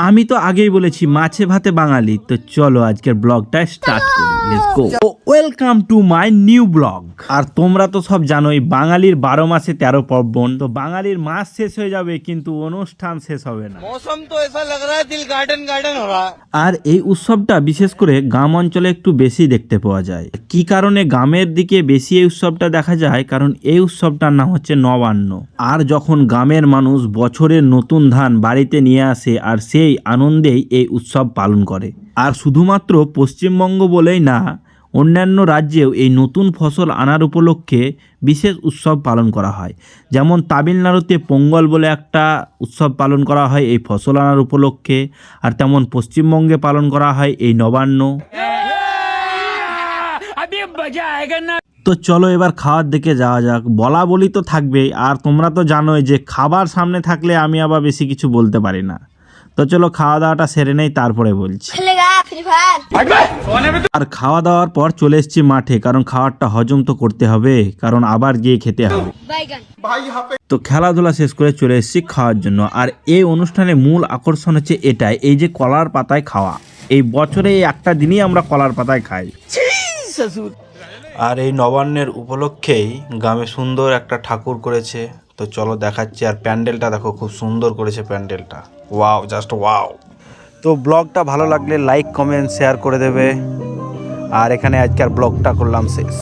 আমি তো আগেই বলেছি মাছে ভাতে বাঙালি, তো চলো আজকের ব্লগটা স্টার্ট করি। Let's go. Welcome to my new blog. আর তোমরা তো সব জানোই বাঙালির 12 মাসে 13 পার্বণ। তো বাঙালির মাস শেষ হয়ে যাবে কিন্তু অনুষ্ঠান শেষ হবে না। मौसम तो ऐसा लग रहा है दिल गार्डन गार्डन हो रहा है। আর এই উৎসবটা বিশেষ করে গ্রাম অঞ্চলে একটু বেশি দেখতে পাওয়া যায়। কি কারণে গ্রামের দিকে বেশি এই উৎসবটা দেখা যায়? কারণ এই উৎসবটার নাম হচ্ছে নবান্ন। আর যখন গ্রামের মানুষ বছরের নতুন ধান বাড়িতে নিয়ে আসে আর সেই আনন্দেই এই উৎসব পালন করে। আর শুধুমাত্র পশ্চিমবঙ্গ বলেই না, অন্যান্য রাজ্যেও এই নতুন ফসল আনার উপলক্ষে বিশেষ উৎসব পালন করা হয়। যেমন তামিলনাড়ুতে পোঙ্গল বলে একটা উৎসব পালন করা হয় এই ফসল আনার উপলক্ষে, আর তেমন পশ্চিমবঙ্গে পালন করা হয় এই নবান্ন। তো চলো এবার খাওয়ার দিকে যাওয়া যাক। বলা বলি তো থাকবেই, আর তোমরা তো জানোই যে খাবার সামনে থাকলে আমি আবার বেশি কিছু বলতে পারি না। তো চলো খাওয়া দাওয়াটা সেরে নেই, তারপরে বলছি। আর খাওয়া দাওয়ার পর চলে এসেছি মাঠে, কারণ খাবারটা হজম তো করতে হবে, কারণ আবার গিয়ে খেতে হবে। তো খেলাধুলা শেষ করে চলে এসেছি খাওয়ার জন্য। আর এই অনুষ্ঠানের মূল আকর্ষণ হচ্ছে এটাই, এই যে কলার পাতায় খাওয়া। এই বছরে এই একটা দিনই আমরা কলার পাতায় খাই। আর এই নবান্নের উপলক্ষেই গ্রামে সুন্দর একটা ঠাকুর করেছে। তো চলো দেখাচ্ছি। আর প্যান্ডেলটা দেখো, খুব সুন্দর করেছে প্যান্ডেলটা। Wow, just wow. তো ব্লগটা ভালো লাগলে লাইক কমেন্ট শেয়ার করে দেবে। আর এখানে আজকের ব্লগটা করলাম শেষ।